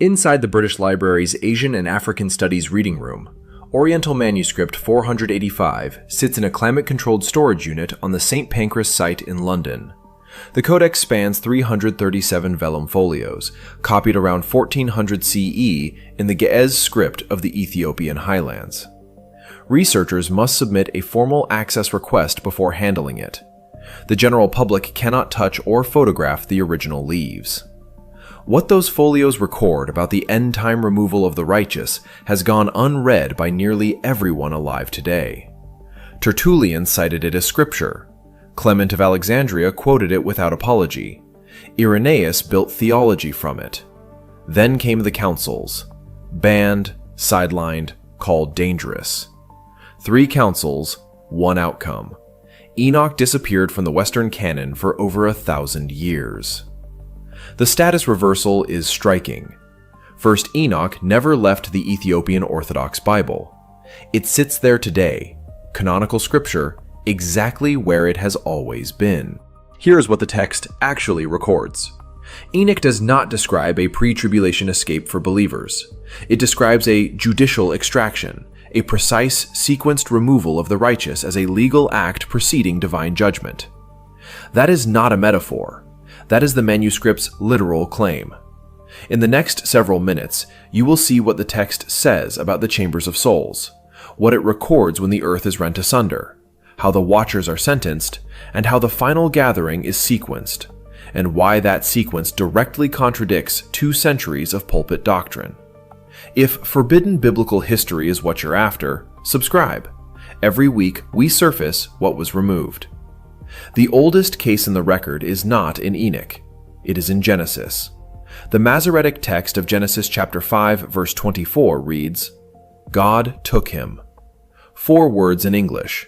Inside the British Library's Asian and African Studies reading room, Oriental Manuscript 485 sits in a climate-controlled storage unit on the St. Pancras site in London. The codex spans 337 vellum folios, copied around 1400 CE in the Ge'ez script of the Ethiopian highlands. Researchers must submit a formal access request before handling it. The general public cannot touch or photograph the original leaves. What those folios record about the end-time removal of the righteous has gone unread by nearly everyone alive today. Tertullian cited it as scripture. Clement of Alexandria quoted it without apology. Irenaeus built theology from it. Then came the councils. Banned, sidelined, called dangerous. 3 councils, 1 outcome. Enoch disappeared from the Western canon for over 1,000 years. The status reversal is striking. First, Enoch never left the Ethiopian Orthodox Bible. It sits there today, canonical scripture, exactly where it has always been. Here's what the text actually records. Enoch does not describe a pre-tribulation escape for believers. It describes a judicial extraction, a precise, sequenced removal of the righteous as a legal act preceding divine judgment. That is not a metaphor. That is the manuscript's literal claim. In the next several minutes, you will see what the text says about the chambers of souls, what it records when the earth is rent asunder, how the watchers are sentenced, and how the final gathering is sequenced, and why that sequence directly contradicts 2 centuries of pulpit doctrine. If forbidden biblical history is what you're after, subscribe. Every week, we surface what was removed. The oldest case in the record is not in Enoch. It is in Genesis. The Masoretic text of Genesis chapter 5, verse 24 reads, "God took him." 4 words in English.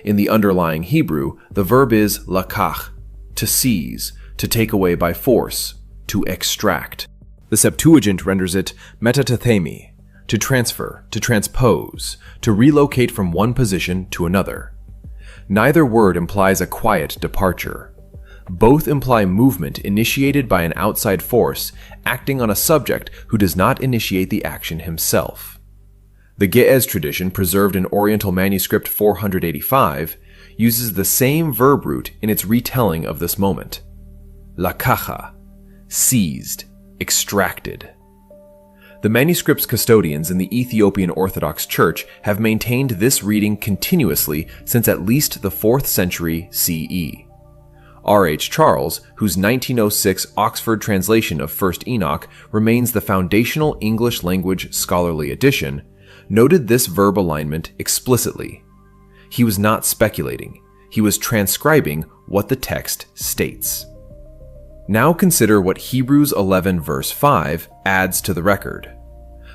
In the underlying Hebrew, the verb is lakach, to seize, to take away by force, to extract. The Septuagint renders it metatatemi, to transfer, to transpose, to relocate from one position to another. Neither word implies a quiet departure. Both imply movement initiated by an outside force acting on a subject who does not initiate the action himself. The Ge'ez tradition, preserved in Oriental Manuscript 485, uses the same verb root in its retelling of this moment. Lakacha, seized, extracted. The manuscript's custodians in the Ethiopian Orthodox Church have maintained this reading continuously since at least the 4th century CE. R.H. Charles, whose 1906 Oxford translation of 1st Enoch remains the foundational English language scholarly edition, noted this verb alignment explicitly. He was not speculating, he was transcribing what the text states. Now consider what Hebrews 11 verse 5 adds to the record.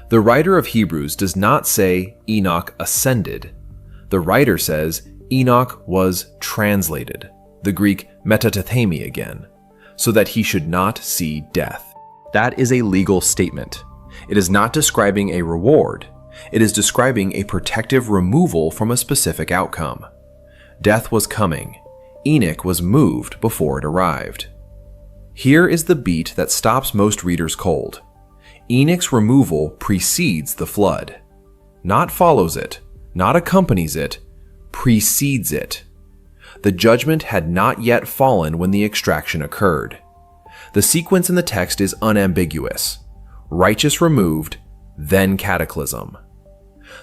The writer of Hebrews does not say Enoch ascended. The writer says Enoch was translated, the Greek metatatemi again, so that he should not see death. That is a legal statement. It is not describing a reward. It is describing a protective removal from a specific outcome. Death was coming. Enoch was moved before it arrived. Here is the beat that stops most readers cold. Enoch's removal precedes the flood. Not follows it, not accompanies it, precedes it. The judgment had not yet fallen when the extraction occurred. The sequence in the text is unambiguous. Righteous removed, then cataclysm.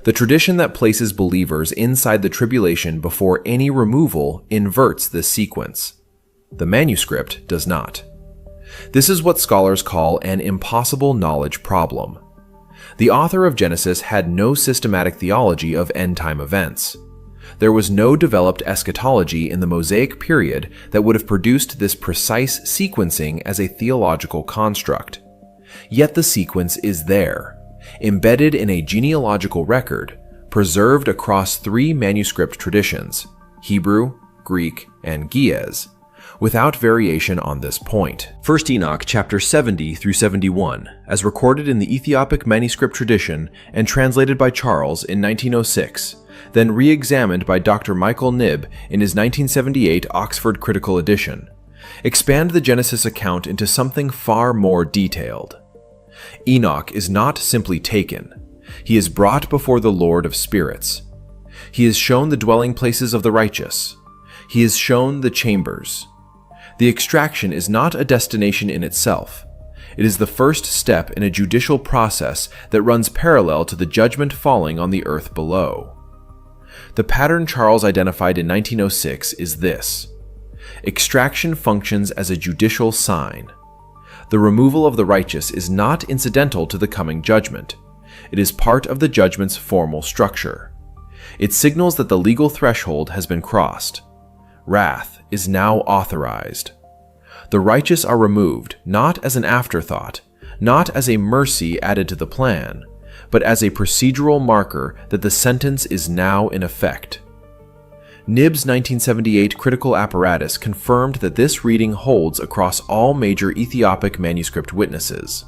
The tradition that places believers inside the tribulation before any removal inverts this sequence. The manuscript does not. This is what scholars call an impossible knowledge problem. The author of Genesis had no systematic theology of end-time events. There was no developed eschatology in the Mosaic period that would have produced this precise sequencing as a theological construct. Yet the sequence is there, embedded in a genealogical record, preserved across 3 manuscript traditions, Hebrew, Greek, and Ge'ez, without variation on this point. 1 Enoch chapter 70 through 71, as recorded in the Ethiopic manuscript tradition and translated by Charles in 1906, then re-examined by Dr. Michael Knibb in his 1978 Oxford Critical Edition, expand the Genesis account into something far more detailed. Enoch is not simply taken. He is brought before the Lord of spirits. He is shown the dwelling places of the righteous. He is shown the chambers. The extraction is not a destination in itself. It is the first step in a judicial process that runs parallel to the judgment falling on the earth below. The pattern Charles identified in 1906 is this. Extraction functions as a judicial sign. The removal of the righteous is not incidental to the coming judgment. It is part of the judgment's formal structure. It signals that the legal threshold has been crossed. Wrath is now authorized. The righteous are removed not as an afterthought, not as a mercy added to the plan, but as a procedural marker that the sentence is now in effect. Knibb's 1978 critical apparatus confirmed that this reading holds across all major Ethiopic manuscript witnesses.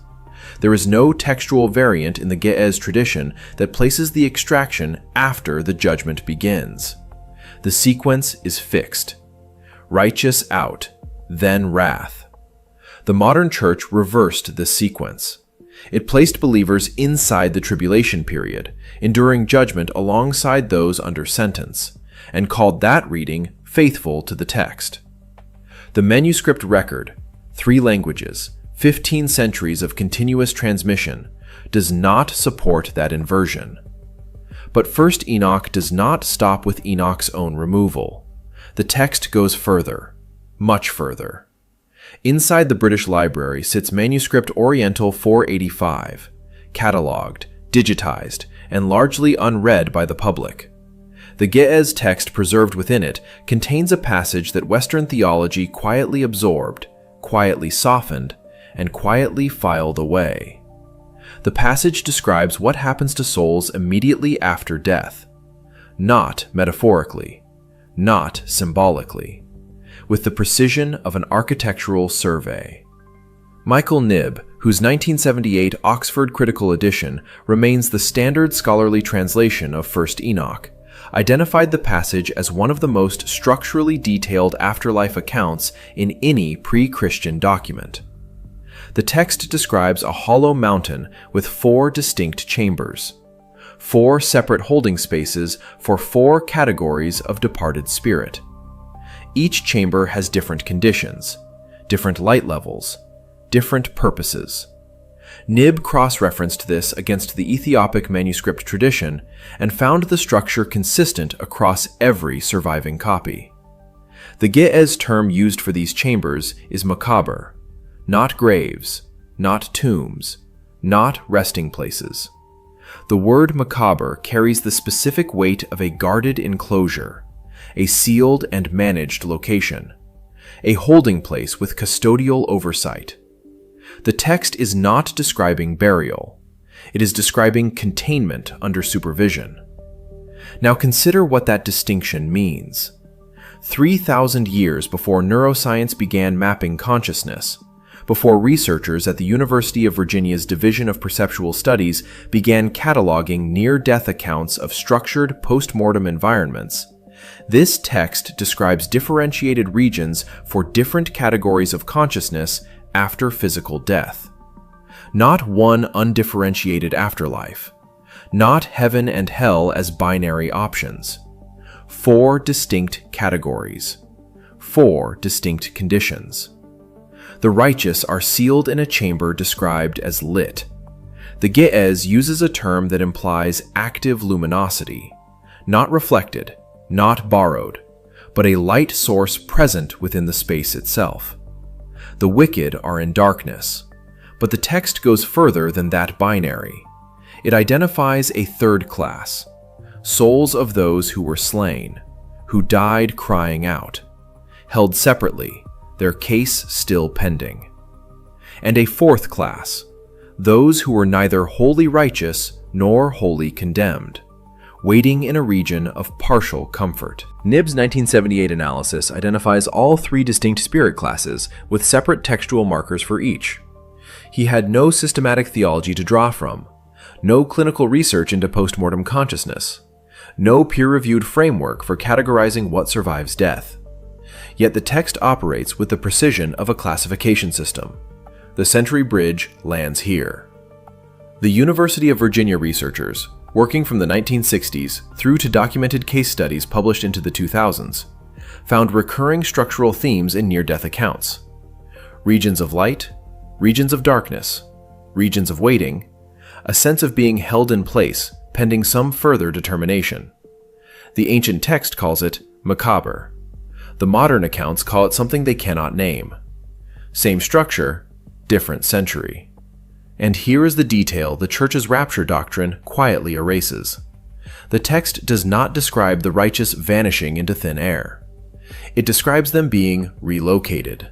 There is no textual variant in the Ge'ez tradition that places the extraction after the judgment begins. The sequence is fixed. Righteous out, then wrath. The modern church reversed this sequence. It placed believers inside the tribulation period, enduring judgment alongside those under sentence, and called that reading faithful to the text. The manuscript record, 3 languages, 15 centuries of continuous transmission, does not support that inversion. But 1st Enoch does not stop with Enoch's own removal. The text goes further, much further. Inside the British Library sits manuscript Oriental 485, catalogued, digitized, and largely unread by the public. The Ge'ez text preserved within it contains a passage that Western theology quietly absorbed, quietly softened, and quietly filed away. The passage describes what happens to souls immediately after death, not metaphorically, not symbolically, with the precision of an architectural survey. Michael Knibb, whose 1978 Oxford Critical Edition remains the standard scholarly translation of 1st Enoch, identified the passage as one of the most structurally detailed afterlife accounts in any pre-Christian document. The text describes a hollow mountain with 4 distinct chambers, 4 separate holding spaces for 4 categories of departed spirit. Each chamber has different conditions, different light levels, different purposes. Knibb cross-referenced this against the Ethiopic manuscript tradition and found the structure consistent across every surviving copy. The Ge'ez term used for these chambers is makaber, not graves, not tombs, not resting places. The word makaber carries the specific weight of a guarded enclosure, a sealed and managed location, a holding place with custodial oversight. The text is not describing burial. It is describing containment under supervision. Now consider what that distinction means. 3,000 years before neuroscience began mapping consciousness, before researchers at the University of Virginia's Division of Perceptual Studies began cataloging near-death accounts of structured post-mortem environments, this text describes differentiated regions for different categories of consciousness after physical death. Not one undifferentiated afterlife. Not heaven and hell as binary options. 4 distinct categories. 4 distinct conditions. The righteous are sealed in a chamber described as lit. The Ge'ez uses a term that implies active luminosity, not reflected, not borrowed, but a light source present within the space itself. The wicked are in darkness, but the text goes further than that binary. It identifies a 3rd class, souls of those who were slain, who died crying out, held separately, their case still pending. And a 4th class, those who were neither wholly righteous nor wholly condemned, waiting in a region of partial comfort. Knibb's 1978 analysis identifies all 3 distinct spirit classes with separate textual markers for each. He had no systematic theology to draw from, no clinical research into postmortem consciousness, no peer-reviewed framework for categorizing what survives death. Yet the text operates with the precision of a classification system. The century bridge lands here. The University of Virginia researchers, working from the 1960s through to documented case studies published into the 2000s, found recurring structural themes in near-death accounts. Regions of light, regions of darkness, regions of waiting, a sense of being held in place pending some further determination. The ancient text calls it macabre. The modern accounts call it something they cannot name. Same structure, different century. And here is the detail the Church's rapture doctrine quietly erases. The text does not describe the righteous vanishing into thin air. It describes them being relocated,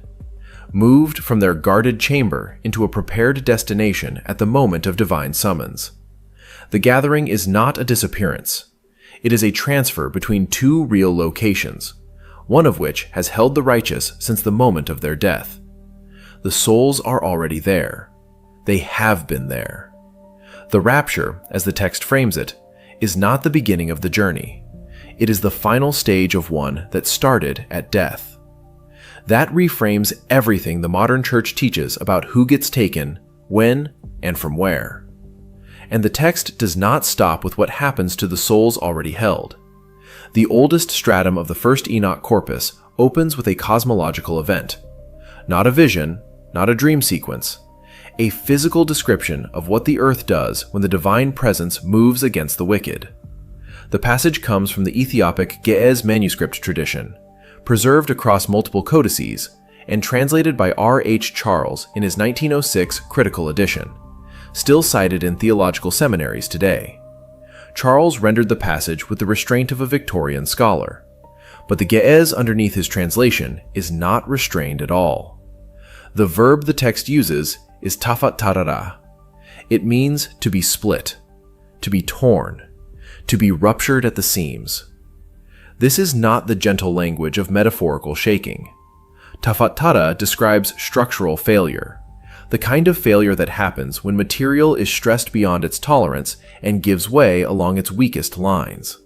moved from their guarded chamber into a prepared destination at the moment of divine summons. The gathering is not a disappearance. It is a transfer between two real locations, one of which has held the righteous since the moment of their death. The souls are already there. They have been there. The rapture, as the text frames it, is not the beginning of the journey. It is the final stage of one that started at death. That reframes everything the modern church teaches about who gets taken, when, and from where. And the text does not stop with what happens to the souls already held. The oldest stratum of the first Enoch corpus opens with a cosmological event. Not a vision, not a dream sequence. A physical description of what the earth does when the divine presence moves against the wicked. The passage comes from the Ethiopic Ge'ez manuscript tradition, preserved across multiple codices, and translated by R.H. Charles in his 1906 critical edition, still cited in theological seminaries today. Charles rendered the passage with the restraint of a Victorian scholar, but the Ge'ez underneath his translation is not restrained at all. The verb the text uses is tafat tarara. It means to be split, to be torn, to be ruptured at the seams. This is not the gentle language of metaphorical shaking. Tafat tara describes structural failure, the kind of failure that happens when material is stressed beyond its tolerance and gives way along its weakest lines.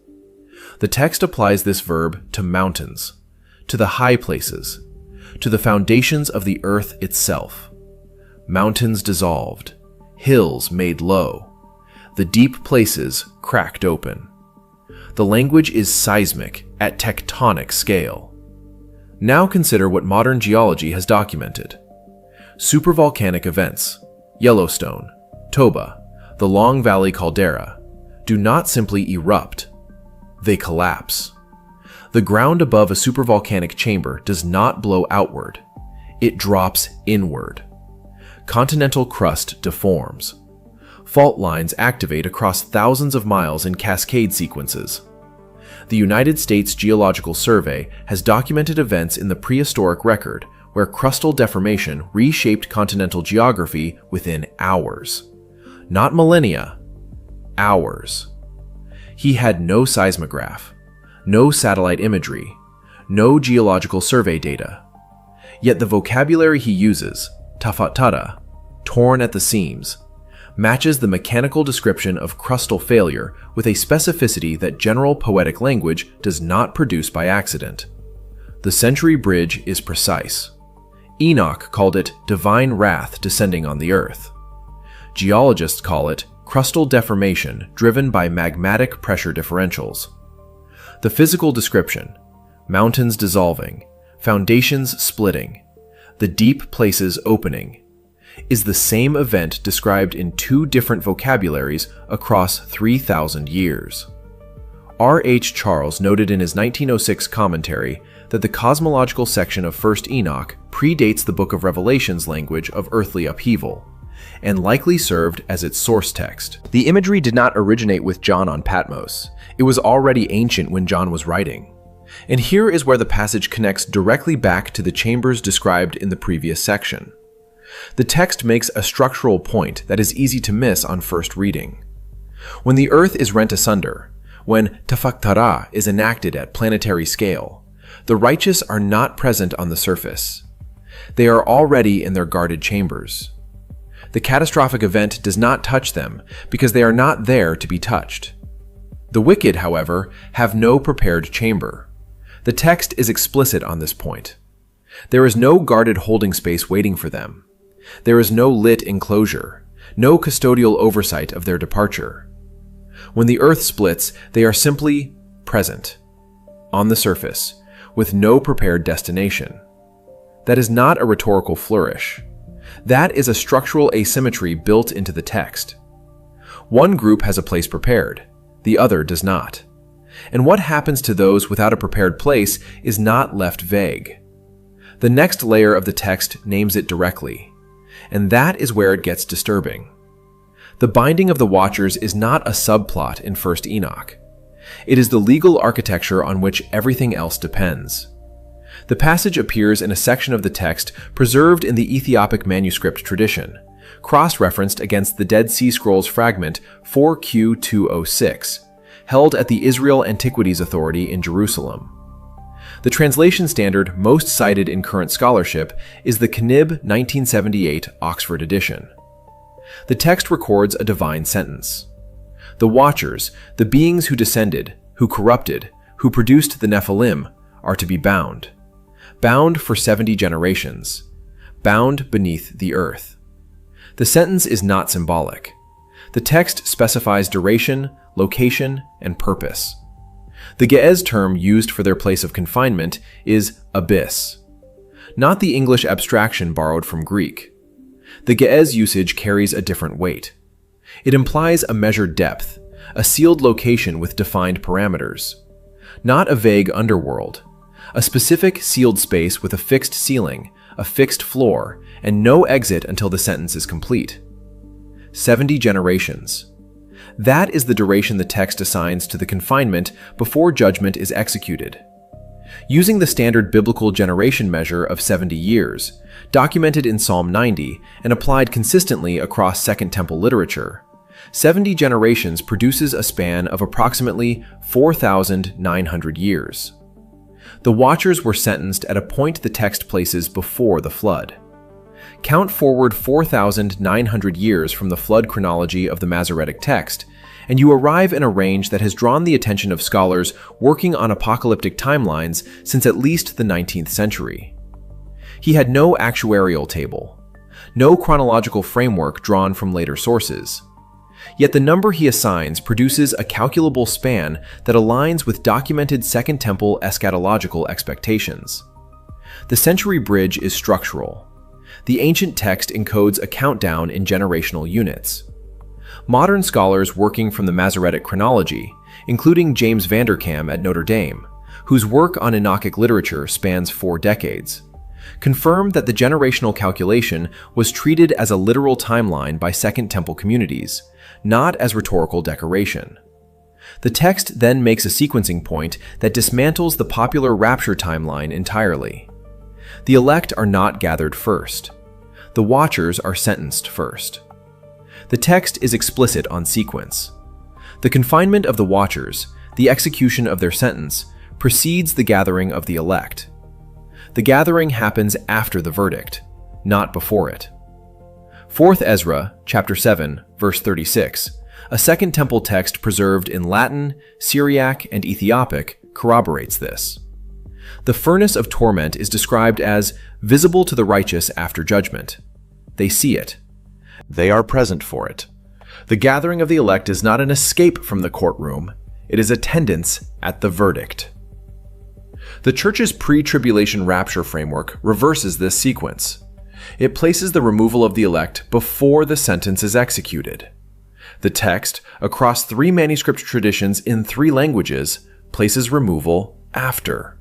The text applies this verb to mountains, to the high places, to the foundations of the earth itself. Mountains dissolved, hills made low, the deep places cracked open. The language is seismic at tectonic scale. Now consider what modern geology has documented. Supervolcanic events, Yellowstone, Toba, the Long Valley caldera, do not simply erupt, they collapse. The ground above a supervolcanic chamber does not blow outward, it drops inward. Continental crust deforms. Fault lines activate across thousands of miles in cascade sequences. The United States Geological Survey has documented events in the prehistoric record where crustal deformation reshaped continental geography within hours. Not millennia, hours. He had no seismograph, no satellite imagery, no geological survey data. Yet the vocabulary he uses, tafat tara, torn at the seams, matches the mechanical description of crustal failure with a specificity that general poetic language does not produce by accident. The century bridge is precise. Enoch called it divine wrath descending on the earth. Geologists call it crustal deformation driven by magmatic pressure differentials. The physical description, mountains dissolving, foundations splitting, the deep places opening, is the same event described in two different vocabularies across 3,000 years. R.H. Charles noted in his 1906 commentary that the cosmological section of 1st Enoch predates the Book of Revelation's language of earthly upheaval, and likely served as its source text. The imagery did not originate with John on Patmos. It was already ancient when John was writing. And here is where the passage connects directly back to the chambers described in the previous section. The text makes a structural point that is easy to miss on first reading. When the earth is rent asunder, when tafat tara is enacted at planetary scale, the righteous are not present on the surface. They are already in their guarded chambers. The catastrophic event does not touch them because they are not there to be touched. The wicked, however, have no prepared chamber. The text is explicit on this point. There is no guarded holding space waiting for them. There is no lit enclosure. no custodial oversight of their departure. When the earth splits, they are simply present, on the surface, with no prepared destination. That is not a rhetorical flourish. That is a structural asymmetry built into the text. One group has a place prepared, the other does not. And what happens to those without a prepared place is not left vague. The next layer of the text names it directly, and that is where it gets disturbing. The binding of the Watchers is not a subplot in 1st Enoch. It is the legal architecture on which everything else depends. The passage appears in a section of the text preserved in the Ethiopic manuscript tradition, cross-referenced against the Dead Sea Scrolls fragment 4Q206, held at the Israel Antiquities Authority in Jerusalem. The translation standard most cited in current scholarship is the Knib 1978 Oxford edition. The text records a divine sentence. The Watchers, the beings who descended, who corrupted, who produced the Nephilim, are to be bound. Bound for 70 generations. Bound beneath the earth. The sentence is not symbolic. The text specifies duration, location, and purpose. The Ge'ez term used for their place of confinement is abyss, not the English abstraction borrowed from Greek. The Ge'ez usage carries a different weight. It implies a measured depth, a sealed location with defined parameters. Not a vague underworld, a specific sealed space with a fixed ceiling, a fixed floor, and no exit until the sentence is complete. 70 generations. That is the duration the text assigns to the confinement before judgment is executed. Using the standard biblical generation measure of 70 years, documented in Psalm 90 and applied consistently across Second Temple literature, 70 generations produces a span of approximately 4,900 years. The Watchers were sentenced at a point the text places before the flood. Count forward 4,900 years from the flood chronology of the Masoretic text, and you arrive in a range that has drawn the attention of scholars working on apocalyptic timelines since at least the 19th century. He had no actuarial table, no chronological framework drawn from later sources. Yet the number he assigns produces a calculable span that aligns with documented Second Temple eschatological expectations. The century bridge is structural. The ancient text encodes a countdown in generational units. Modern scholars working from the Masoretic chronology, including James Vanderkam at Notre Dame, whose work on Enochic literature spans 4 decades, confirm that the generational calculation was treated as a literal timeline by Second Temple communities, not as rhetorical decoration. The text then makes a sequencing point that dismantles the popular rapture timeline entirely. The elect are not gathered first. The Watchers are sentenced first. The text is explicit on sequence. The confinement of the Watchers, the execution of their sentence, precedes the gathering of the elect. The gathering happens after the verdict, not before it. 4th Ezra, chapter 7, verse 36, a Second Temple text preserved in Latin, Syriac, and Ethiopic, corroborates this. The furnace of torment is described as visible to the righteous after judgment. They see it. They are present for it. The gathering of the elect is not an escape from the courtroom. It is attendance at the verdict. The Church's pre-tribulation rapture framework reverses this sequence. It places the removal of the elect before the sentence is executed. The text, across 3 manuscript traditions in 3 languages, places removal after.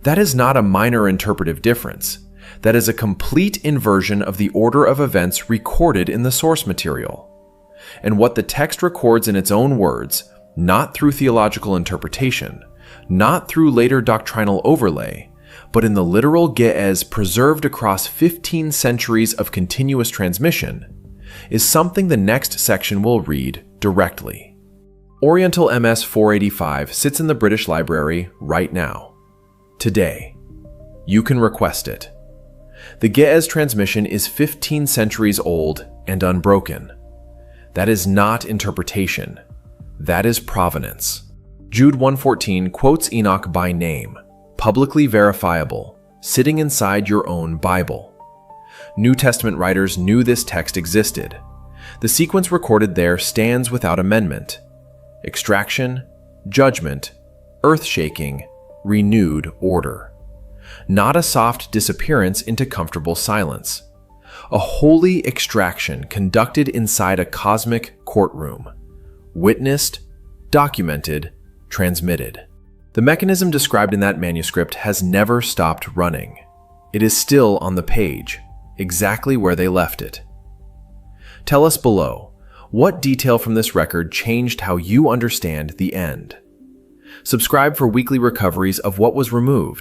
That is not a minor interpretive difference. That is a complete inversion of the order of events recorded in the source material. And what the text records in its own words, not through theological interpretation, not through later doctrinal overlay, but in the literal Ge'ez preserved across 15 centuries of continuous transmission, is something the next section will read directly. Oriental MS 485 sits in the British Library right now. Today. You can request it. The Ge'ez transmission is 15 centuries old and unbroken. That is not interpretation. That is provenance. Jude 1:14 quotes Enoch by name, publicly verifiable, sitting inside your own Bible. New Testament writers knew this text existed. The sequence recorded there stands without amendment: extraction, judgment, earth-shaking, renewed order. Not a soft disappearance into comfortable silence. A holy extraction conducted inside a cosmic courtroom. Witnessed, documented, transmitted. The mechanism described in that manuscript has never stopped running. It is still on the page, exactly where they left it. Tell us below, what detail from this record changed how you understand the end? Subscribe for weekly recoveries of what was removed